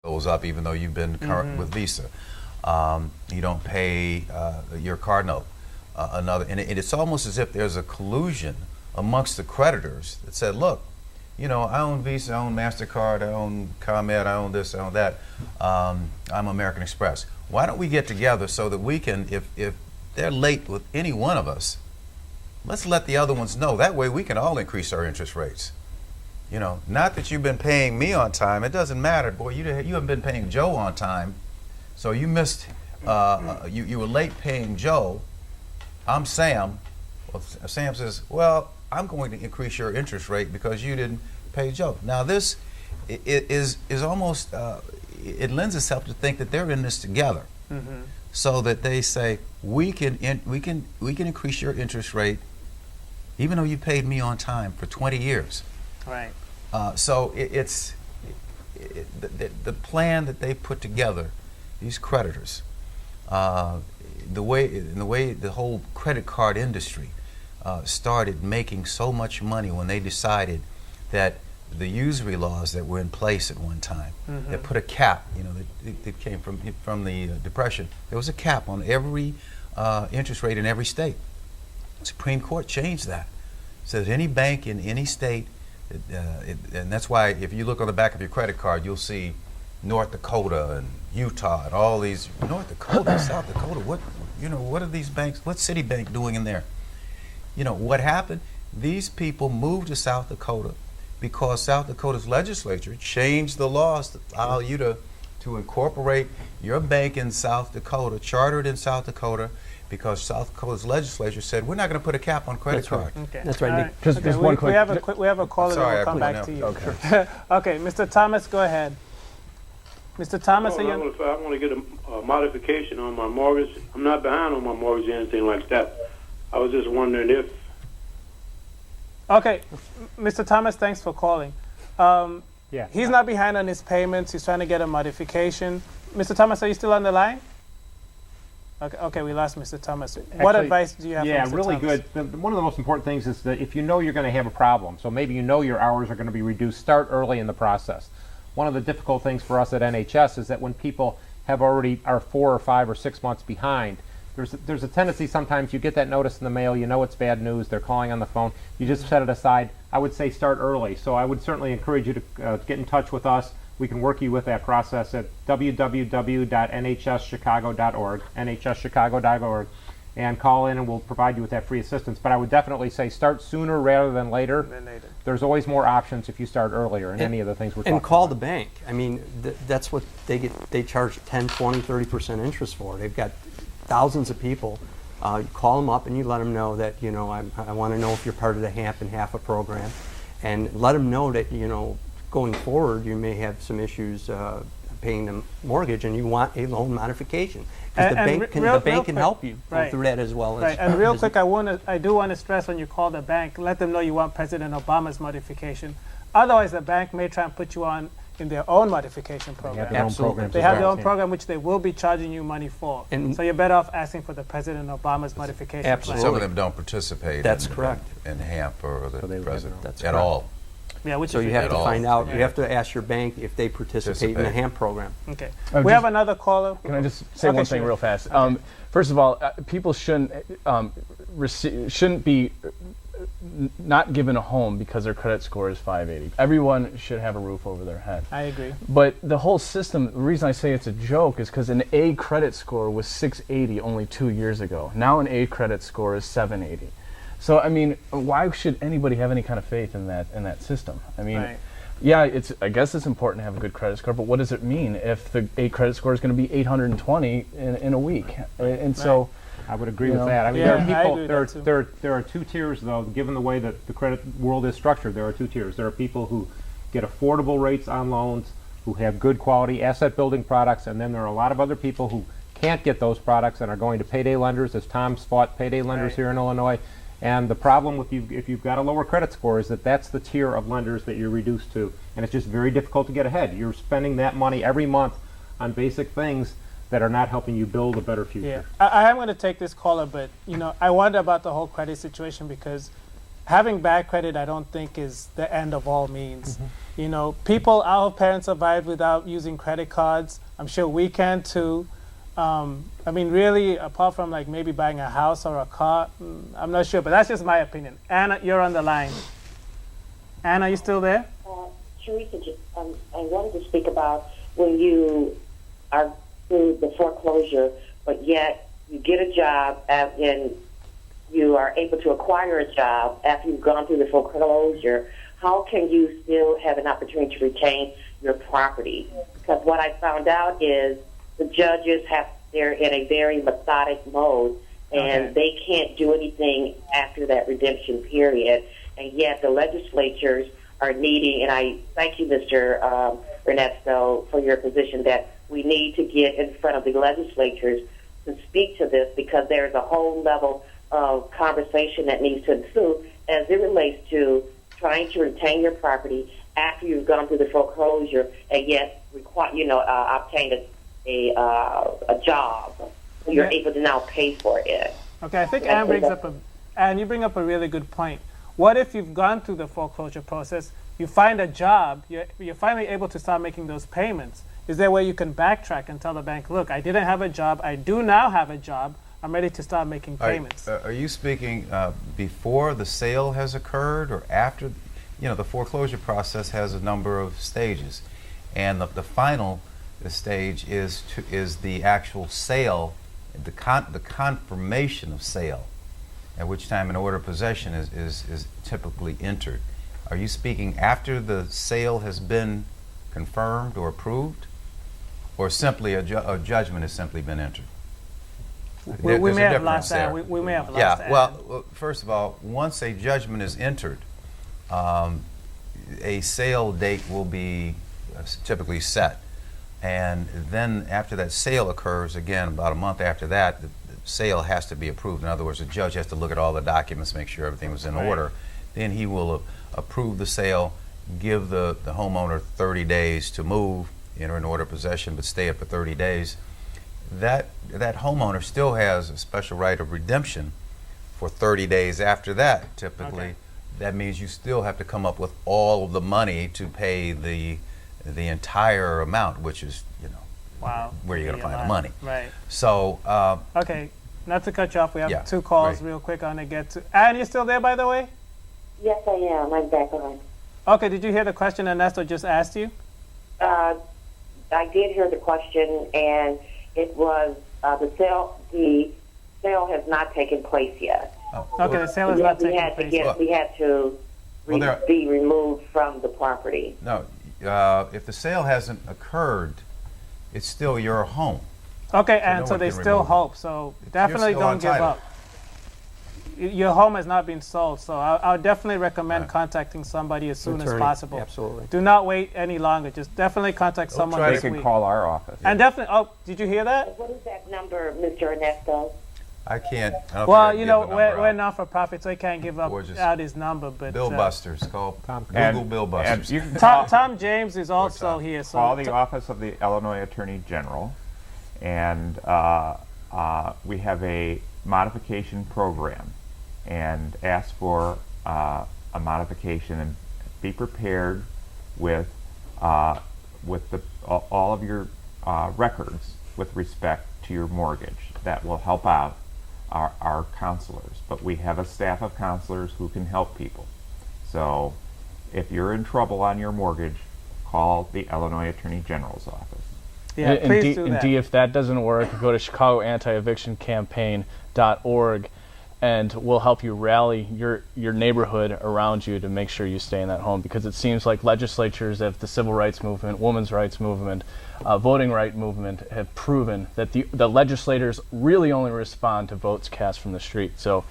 goes up even though you've been current with Visa. You don't pay your card note. And it's almost as if there's a collusion amongst the creditors that said, look, you know, I own Visa, I own MasterCard, I own ComEd, I own this, I own that. I'm American Express. Why don't we get together so that we can, if they're late with any one of us, let's let the other ones know. That way we can all increase our interest rates. You know, not that you've been paying me on time. It doesn't matter. Boy, you haven't been paying Joe on time. So you missed, you were late paying Joe. I'm Sam. Well, Sam says, well, I'm going to increase your interest rate because you didn't pay Joe. Now this is almost, it lends itself to think that they're in this together. So that they say, we can increase your interest rate even though you paid me on time for 20 years. Right. So it's the plan that they put together, these creditors, the way the whole credit card industry started making so much money when they decided that the usury laws that were in place at one time that put a cap, you know, that came from the Depression. There was a cap on every interest rate in every state. The Supreme Court changed that. So that any bank in any state, and that's why if you look on the back of your credit card, you'll see North Dakota and Utah and all these. North Dakota, South Dakota. What are these banks? What's Citibank doing in there? You know what happened? These people moved to South Dakota because South Dakota's legislature changed the laws to allow you to incorporate your bank in South Dakota, chartered in South Dakota, because South Dakota's legislature said we're not going to put a cap on credit cards. Okay. That's right. Right. Just one quick. We have a caller that will come back to you. Okay. Okay, Mr. Thomas, go ahead. Mr. Thomas, I want to get a modification on my mortgage. I'm not behind on my mortgage or anything like that. I was just wondering if. Okay, Mr. Thomas, thanks for calling. Yeah. He's not behind on his payments. He's trying to get a modification. Mr. Thomas, are you still on the line? Okay, we lost Mr. Thomas. What advice do you have for Mr. really Thomas? good. One of the most important things is that if you know you're going to have a problem, so maybe you know your hours are going to be reduced, start early in the process. One of the difficult things for us at NHS is that when people are 4 or 5 or 6 months behind, there's a tendency sometimes you get that notice in the mail, you know it's bad news, they're calling on the phone, you just set it aside. I would say start early. So I would certainly encourage you to get in touch with us. We can work you with that process at www.nhschicago.org, nhschicago.org, and call in and we'll provide you with that free assistance. But I would definitely say start sooner rather than later. There's always more options if you start earlier in any of the things we're talking about. And call the bank. I mean, that's what they get. They charge 10, 20, 30% interest for. They've got thousands of people. You call them up and you let them know that, you know, I want to know if you're part of the half and half a program, and let them know that, you know, going forward you may have some issues paying the mortgage and you want a loan modification. Because the bank can help you go through that as well. Right. And real quick, I do want to stress when you call the bank, let them know you want President Obama's modification. Otherwise, the bank may try and put you on in their own modification program. Absolutely. They have their own program, which they will be charging you money for. And so you're better off asking for the President Obama's modification. Absolutely. Some of them don't participate. That's correct. In HAMP or the president That's at correct. all. Yeah, So you have to find out. You have to ask your bank if they participate in the HAMP program. Okay. We have another caller. Can I just say one thing real fast? First of all, people shouldn't be not given a home because their credit score is 580. Everyone should have a roof over their head. I agree. But the whole system, the reason I say it's a joke is because an A credit score was 680 only 2 years ago. Now an A credit score is 780. So I mean, why should anybody have any kind of faith in that system? I mean, yeah, I guess it's important to have a good credit score, but what does it mean if the A credit score is going to be 820 in a week? And so I would agree with that. I mean, there are two tiers, though. Given the way that the credit world is structured, there are two tiers. There are people who get affordable rates on loans, who have good quality asset building products, and then there are a lot of other people who can't get those products and are going to payday lenders, as Tom's fought payday lenders here in Illinois. And the problem with if you've got a lower credit score is that that's the tier of lenders that you're reduced to, and it's just very difficult to get ahead. You're spending that money every month on basic things that are not helping you build a better future. Yeah, I am going to take this caller, but you know, I wonder about the whole credit situation because having bad credit, I don't think is the end of all means. You know, our parents survived without using credit cards. I'm sure we can too. I mean, really, apart from like maybe buying a house or a car, I'm not sure, but that's just my opinion. Anna, you're on the line. Anna, you still there? Teresa, I wanted to speak about when you are through the foreclosure, but yet you get a job and you are able to acquire a job after you've gone through the foreclosure. How can you still have an opportunity to retain your property? Because what I found out is the judges they're in a very methodic mode, and they can't do anything after that redemption period. And yet the legislatures are needing, and I thank you, Mr. Ernesto, for your position that we need to get in front of the legislatures to speak to this, because there's a whole level of conversation that needs to ensue as it relates to trying to retain your property after you've gone through the foreclosure and yet obtain a job, so you're able to now pay for it. Okay, I think Anne you bring up a really good point. What if you've gone through the foreclosure process, you find a job, you're finally able to start making those payments? Is there a way you can backtrack and tell the bank, look, I didn't have a job, I do now have a job, I'm ready to start making payments? Are you speaking before the sale has occurred or after? You know, the foreclosure process has a number of stages, and the final stage is the actual sale, the confirmation of sale, at which time an order of possession is typically entered. Are you speaking after the sale has been confirmed or approved, or simply a judgment has simply been entered? We may have lost that. We may have lost that. Yeah, well, first of all, once a judgment is entered, a sale date will be typically set. And then after that sale occurs, again, about a month after that, the sale has to be approved. In other words, the judge has to look at all the documents, make sure everything was in order. Then he will approve the sale, give the homeowner 30 days to move, enter an order of possession, but stay it for 30 days. That homeowner still has a special right of redemption for 30 days after that, typically. Okay. That means you still have to come up with all of the money to pay the entire amount, which is, where you're going to find the money. Right. So, okay, not to cut you off, we have two calls real quick I want to get to. Anne, you still there, by the way? Yes, I am. I'm back on. Okay, did you hear the question Ernesto just asked you? I did hear the question, and it was the sale has not taken place yet. Okay, the sale has not taken place yet. We had to be removed from the property. No, if the sale hasn't occurred, it's still your home. Okay, and so they still hope, so definitely don't give up. Your home has not been sold, so I'll definitely recommend contacting somebody as soon as possible. Absolutely. Do not wait any longer. Just definitely contact someone this week. They can call our office. And definitely, did you hear that? What is that number, Mr. Ernesto? I can't. Well, we're not for profit, so he can't give out his number. But Bill Busters, call Google Bill Busters. Tom James is also here. So call the office of the Illinois Attorney General, and we have a modification program, and ask for a modification, and be prepared with all of your records with respect to your mortgage. That will help out our counselors, but we have a staff of counselors who can help people. So if you're in trouble on your mortgage, call the Illinois Attorney General's office. Yeah, please do that. And if that doesn't work, go to Chicago Anti-Eviction Campaign.org, and we'll help you rally your neighborhood around you to make sure you stay in that home, because it seems like legislatures of the civil rights movement, women's rights movement, voting right movement have proven that the legislators really only respond to votes cast from the street. So